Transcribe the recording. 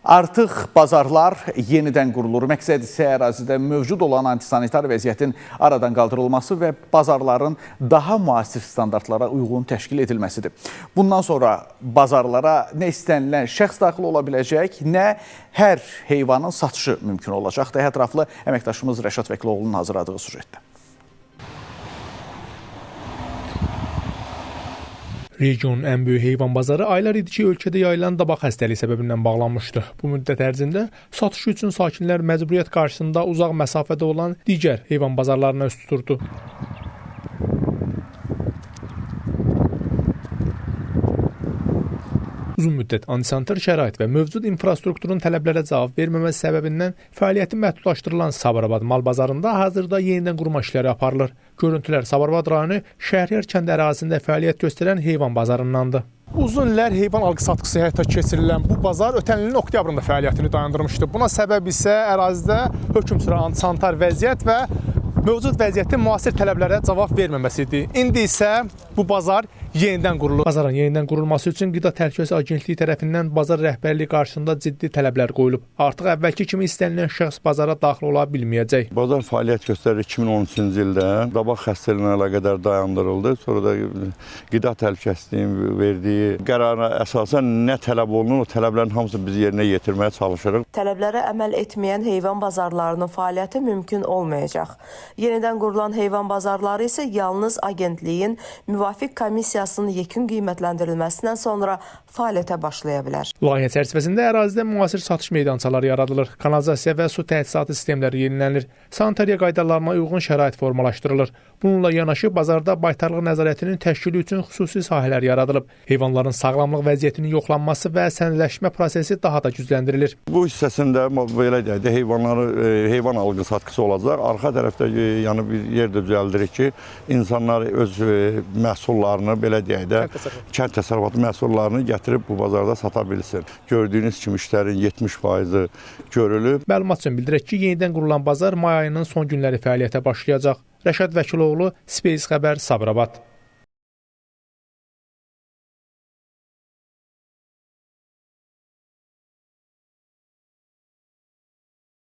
Artıq bazarlar yenidən qurulur. Məqsəd isə ərazidə mövcud olan antisanitar vəziyyətin aradan qaldırılması və bazarların daha müasir standartlara uyğun təşkil edilməsidir. Bundan sonra bazarlara nə istənilən şəxs daxil ola biləcək, nə hər heyvanın satışı mümkün olacaq. Daha ətraflı əməkdaşımız Rəşad Vəkiloğlu'nun hazırladığı sujetdə. Regionun ən böyük heyvan bazarı aylar idi ki, ölkədə yayılan dabaq xəstəliyi səbəbindən bağlanmışdı. Bu müddət ərzində satışı üçün sakinlər məcburiyyət qarşısında uzaq məsafədə olan digər heyvan bazarlarına üst tuturdu. Uzun müddət antisanitar şərait və mövcud infrastrukturun tələblərə cavab verməməsi səbəbindən fəaliyyəti məhdudlaşdırılan Sabirabad mal bazarında hazırda yenidən qurma işləri aparılır. Görüntülər Sabirabad rayonu Şəhriyar kənd ərazisində fəaliyyət göstərən heyvan bazarındandır. Uzun illər heyvan alqı-satqısı həyata keçirilən bu bazar ötən ilin oktyabrında fəaliyyətini dayandırmışdı. Buna səbəb isə ərazidə hökm sürən antisanitar vəziyyət və mövcud vəziyyətin müasir tələblərə cavab verməməsidir. İndi isə bu bazar yenidən qurulur. Bazarın yenidən qurulması üçün Qida Təhlükəsizliyi Agentliyi tərəfindən bazar rəhbərliyi qarşısında ciddi tələblər qoyulub. Artıq əvvəlki kimi istənilən şəxs bazara daxil ola bilməyəcək. Bazar fəaliyyət göstərir 2013-cü ildə. Dabaq xəstəliyinə əlaqədar dayandırıldı. Sonra da Qida Təhlükəsizliyinin verdiyi qərara əsasən nə tələb olunur, o tələblərin hamısını biz yerinə yetirməyə çalışırıq. Tələblərə əməl etməyən heyvan bazarlarının fəaliyyəti mümkün olmayacaq. Yenidən qurulan heyvan bazarları isə yalnız agentliyin müvafiq komissiyasının yekun qiymətləndirilməsindən sonra fəaliyyətə başlaya bilər. Layihə çərçivəsində ərazidə müasir satış meydançaları yaradılır, kanalizasiya və su təchizatı sistemləri yenilənir, sanitariya qaydalarına uyğun şərait formalaşdırılır. Bununla yanaşı bazarda baytarlıq nəzarətinin təşkili üçün xüsusi sahələr yaradılıb. Heyvanların sağlamlıq vəziyyətinin yoxlanması və sənədləşmə prosesi daha da gücləndirilir. Bu hissəsində belə deyək də heyvan alqı-satqısı olacaq. Arxa tərəfdə yəni bir yer də düzəldirik ki, insanlar öz məhsullarını belə deyək də kənd təsərrüfatı məhsullarını gətirib bu bazarda sata bilsin. Gördüyünüz kimi işlərin 70%-i görülüb. Məlumat üçün bildirək ki, yenidən qurulan bazar may ayının son günləri fəaliyyətə başlayacaq. Rəşad Vəkiloğlu, Space Xəbər, Sabirabad.